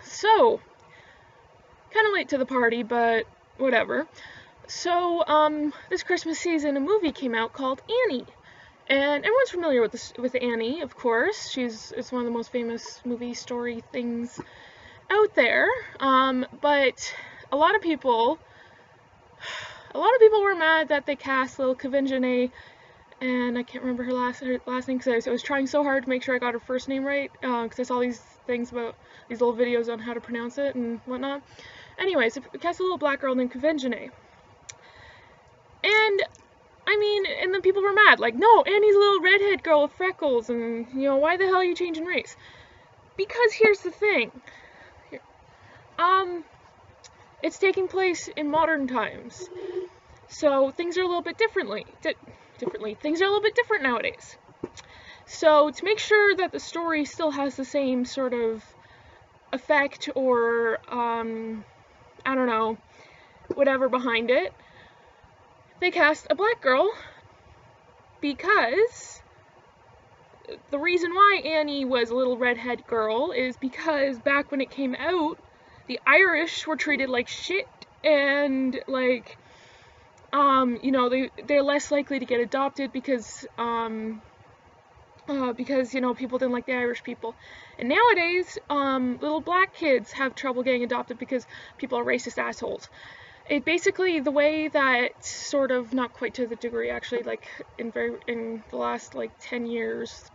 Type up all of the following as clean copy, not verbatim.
So, kind of late to the party, but whatever. So, this Christmas season, a movie came out called Annie. And everyone's familiar with Annie, of course. It's one of the most famous movie story things out there. But a lot of people were mad that they cast little Quavenzané, and I can't remember her last name because I was trying so hard to make sure I got her first name right, because I saw these things about these little videos on how to pronounce it and whatnot. Anyways, it cast a little black girl named Quavenzané. And I mean, and then people were mad, like, no, Annie's a little redhead girl with freckles, and, you know, why the hell are you changing race? Because here's the thing. It's taking place in modern times, so things are a little bit things are a little bit different nowadays. So to make sure that the story still has the same sort of effect or, I don't know, whatever behind it, they cast a black girl, because the reason why Annie was a little redhead girl is because back when it came out, the Irish were treated like shit, and like, you know, they're less likely to get adopted because you know, people didn't like the Irish people. And nowadays, little black kids have trouble getting adopted because people are racist assholes. It basically, the way that sort of, not quite to the degree actually, like in the last like 10 years,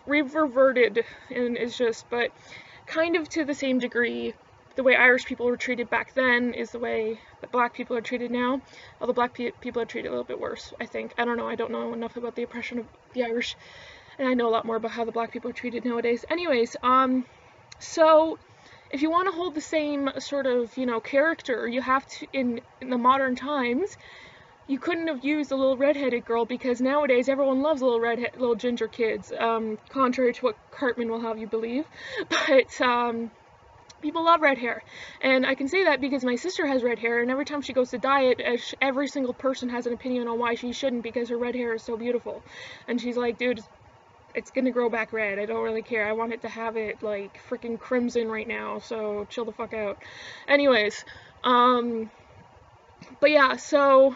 reverted, and it's just, but kind of to the same degree, the way Irish people were treated back then is the way that black people are treated now. Although black people are treated a little bit worse, I think. I don't know. I don't know enough about the oppression of the Irish, and I know a lot more about how the black people are treated nowadays. Anyways, so if you want to hold the same sort of, you know, character, you have to, in the modern times, you couldn't have used a little redheaded girl, because nowadays everyone loves little ginger kids, contrary to what Cartman will have you believe. But, people love red hair, and I can say that because my sister has red hair, and every time she goes to dye it, every single person has an opinion on why she shouldn't, because her red hair is so beautiful. And she's like, dude, it's gonna grow back red, I don't really care, I want it to have it like freaking crimson right now, so chill the fuck out. Anyways, but yeah, so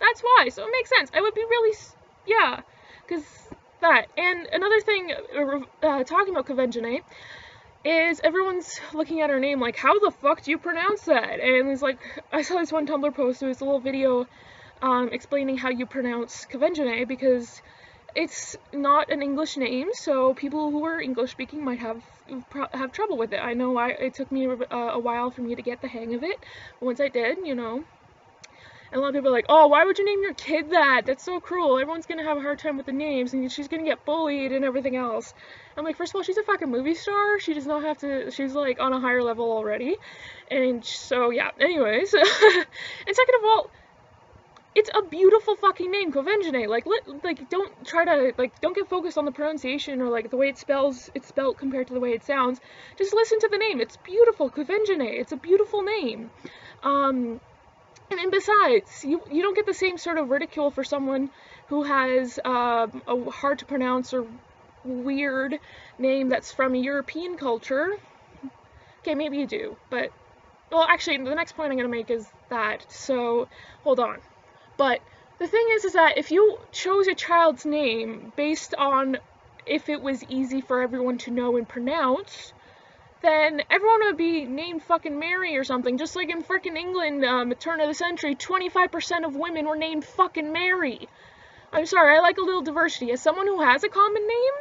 that's why, so it makes sense. I would be really, yeah, because that. And another thing, talking about Quavenzané, is everyone's looking at her name like, how the fuck do you pronounce that? And it's like, I saw this one Tumblr post, it was a little video explaining how you pronounce Quavenzané, because it's not an English name, so people who are English speaking might have trouble with it. I know it took me a while for me to get the hang of it, but once I did, you know. And a lot of people are like, oh, why would you name your kid that? That's so cruel. Everyone's gonna have a hard time with the names, and she's gonna get bullied and everything else. I'm like, first of all, she's a fucking movie star. She does not have to, she's like on a higher level already. And so, yeah, anyways. And second of all, it's a beautiful fucking name, Quavenzané. Like, don't try to, like, don't get focused on the pronunciation or, like, the way it's spelled compared to the way it sounds. Just listen to the name. It's beautiful, Quavenzané. It's a beautiful name. And besides, you don't get the same sort of ridicule for someone who has a hard to pronounce or weird name that's from a European culture. Okay, maybe you do, but, well, actually, the next point I'm going to make is that, so, hold on. But the thing is that if you chose a child's name based on if it was easy for everyone to know and pronounce, then everyone would be named fucking Mary or something. Just like in frickin' England, at the turn of the century, 25% of women were named fucking Mary. I'm sorry, I like a little diversity. As someone who has a common name,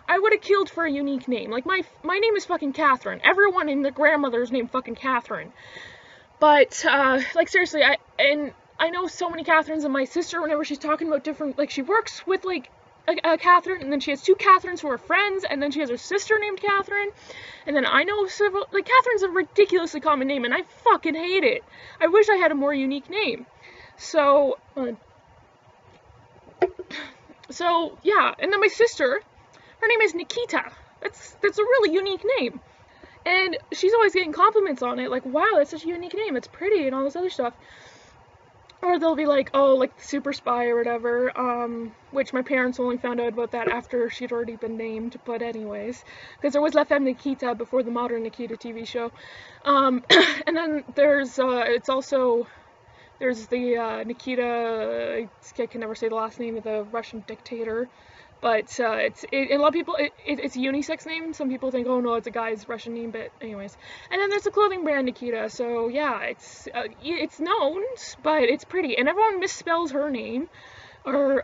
I would have killed for a unique name. Like, my name is fucking Catherine. Everyone in their grandmother is named fucking Catherine. But, like, seriously, I know so many Catherines, and my sister, whenever she's talking about different, like, she works with, like, a Catherine, and then she has two Catherines who are friends, and then she has her sister named Catherine, and then I know several, like, Catherine's a ridiculously common name, and I fucking hate it. I wish I had a more unique name. So, yeah, and then my sister, her name is Nikita. That's a really unique name. And she's always getting compliments on it, like, wow, that's such a unique name, it's pretty, and all this other stuff. Or they'll be like, oh, like Super Spy or whatever, which my parents only found out about that after she'd already been named, but anyways, because there was La Femme Nikita before the modern Nikita TV show. And then there's, there's the Nikita, I can never say the last name of the Russian dictator, but a lot of people, it's a unisex name. Some people think, oh no, it's a guy's Russian name, but anyways. And then there's the clothing brand Nikita, so yeah, it's known, but it's pretty. And everyone misspells her name, or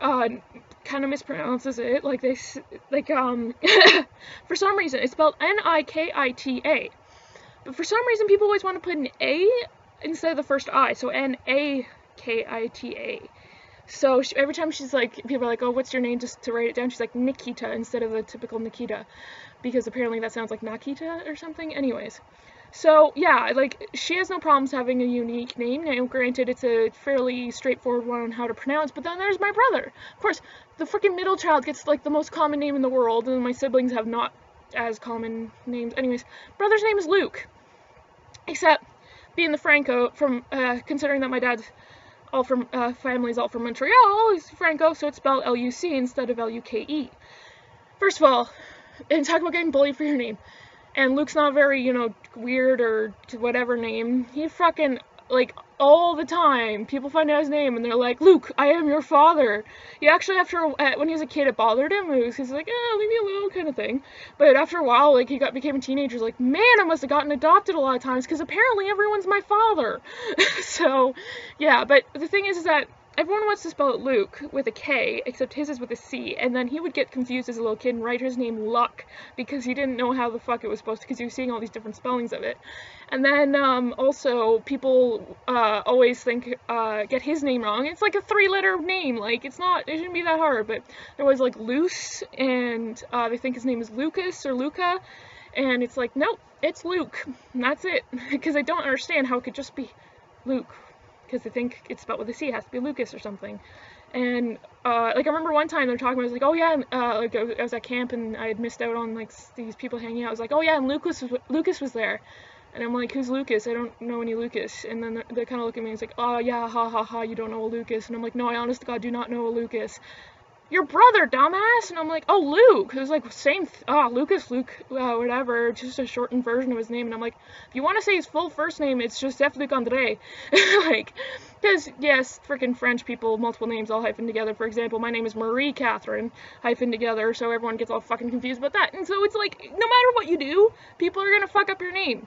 kind of mispronounces it, for some reason, it's spelled Nikita. But for some reason, people always want to put an A instead of the first I, so Nakita. So every time she's like, people are like, oh, what's your name, just to write it down, she's like Nikita instead of the typical Nikita, because apparently that sounds like Nakita or something. Anyways, so yeah, like, she has no problems having a unique name. Now, granted, it's a fairly straightforward one on how to pronounce, but then there's my brother. Of course, the freaking middle child gets like the most common name in the world, and my siblings have not as common names. Anyways, brother's name is Luke, except being the Franco, from considering that my dad's all from family's all from Montreal, he's Franco, so it's spelled L-U-C instead of L-U-K-E. First of all, and talk about getting bullied for your name, and Luke's not very, you know, weird or whatever name. He fucking, like, all the time, people find out his name and they're like, Luke, I am your father. He actually, after, when he was a kid, it bothered him. He's like, leave me alone, kind of thing. But after a while, like, he became a teenager. He's like, man, I must have gotten adopted a lot of times, because apparently everyone's my father. So, yeah, but the thing is that everyone wants to spell it Luke with a K, except his is with a C, and then he would get confused as a little kid and write his name Luck, because he didn't know how the fuck it was supposed to, because he was seeing all these different spellings of it. And then, also, people, always think, get his name wrong. It's like a 3-letter name, like, it shouldn't be that hard, but there was, like, Luce, and, they think his name is Lucas, or Luca, and it's like, nope, it's Luke, and that's it, because I don't understand how it could just be Luke, because they think it's spelled with a C, it has to be Lucas or something. And, like, I remember one time they were talking about, I was like, oh yeah, and, like, I was at camp, and I had missed out on, like, these people hanging out. I was like, oh yeah, and Lucas was there. And I'm like, who's Lucas? I don't know any Lucas. And then they kind of look at me and it's like, oh yeah, ha ha ha, you don't know a Lucas. And I'm like, no, I honest to God do not know a Lucas. Your brother, dumbass! And I'm like, oh, Luke! It was like, Lucas, Luke, whatever, just a shortened version of his name. And I'm like, if you want to say his full first name, it's Joseph Luc André. Like, because, yes, freaking French people, multiple names all hyphen together. For example, my name is Marie Catherine, hyphen together, so everyone gets all fucking confused about that. And so it's like, no matter what you do, people are gonna fuck up your name.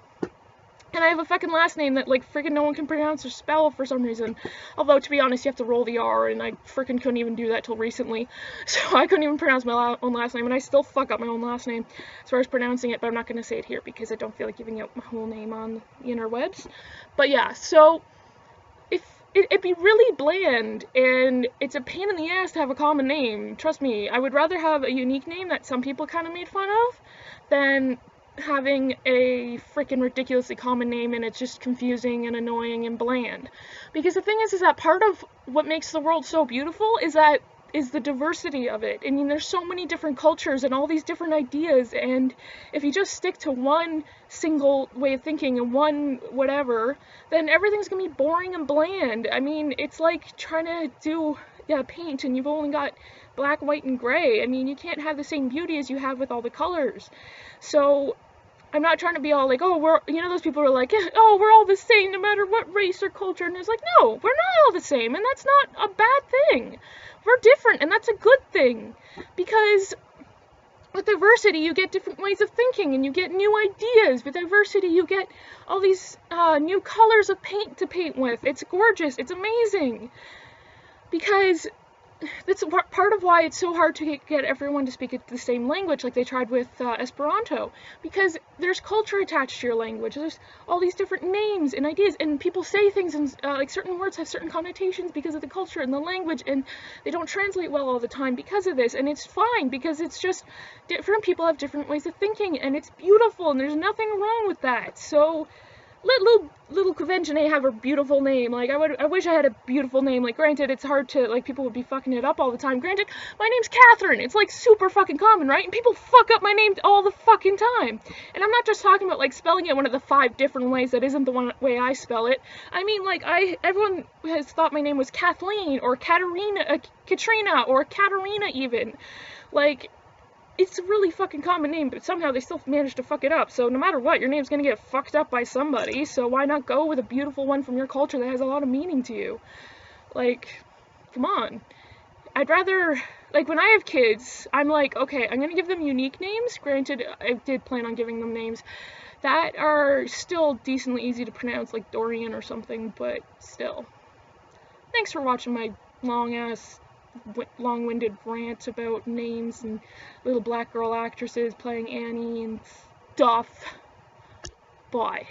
And I have a fucking last name that, like, freaking no one can pronounce or spell for some reason. Although, to be honest, you have to roll the R, and I freaking couldn't even do that till recently. So I couldn't even pronounce my own last name, and I still fuck up my own last name as far as pronouncing it, but I'm not going to say it here because I don't feel like giving out my whole name on the interwebs. But yeah, so it'd be really bland, and it's a pain in the ass to have a common name. Trust me, I would rather have a unique name that some people kind of made fun of than having a freaking ridiculously common name and it's just confusing and annoying and bland. Because the thing is that part of what makes the world so beautiful is the diversity of it. I mean, there's so many different cultures and all these different ideas, and if you just stick to one single way of thinking and one whatever, then everything's gonna be boring and bland. I mean, it's like trying to do paint and you've only got black, white, and gray. I mean, you can't have the same beauty as you have with all the colors. So I'm not trying to be all like, oh, those people are like, oh, we're all the same no matter what race or culture, and it's like, no, we're not all the same, and that's not a bad thing. We're different, and that's a good thing, because with diversity, you get different ways of thinking, and you get new ideas. With diversity, you get all these new colors of paint to paint with. It's gorgeous. It's amazing. Because that's part of why it's so hard to get everyone to speak the same language, like they tried with Esperanto, because there's culture attached to your language. There's all these different names and ideas, and people say things, and like certain words have certain connotations because of the culture and the language, and they don't translate well all the time because of this, and it's fine, because it's just different people have different ways of thinking, and it's beautiful, and there's nothing wrong with that. So let little Quavenzané have a beautiful name. Like, I wish I had a beautiful name. Like, granted, it's hard to, like, people would be fucking it up all the time. Granted, my name's Catherine. It's, like, super fucking common, right? And people fuck up my name all the fucking time. And I'm not just talking about, like, spelling it one of the 5 different ways that isn't the one way I spell it. I mean, like, everyone has thought my name was Kathleen, or Katrina, or Katarina even. Like, it's a really fucking common name, but somehow they still manage to fuck it up. So no matter what, your name's gonna get fucked up by somebody, so why not go with a beautiful one from your culture that has a lot of meaning to you? Like, come on. I'd rather, like, when I have kids, I'm like, okay, I'm gonna give them unique names. Granted, I did plan on giving them names that are still decently easy to pronounce, like Dorian or something, but still. Thanks for watching my long-winded rant about names and little black girl actresses playing Annie and stuff. Bye.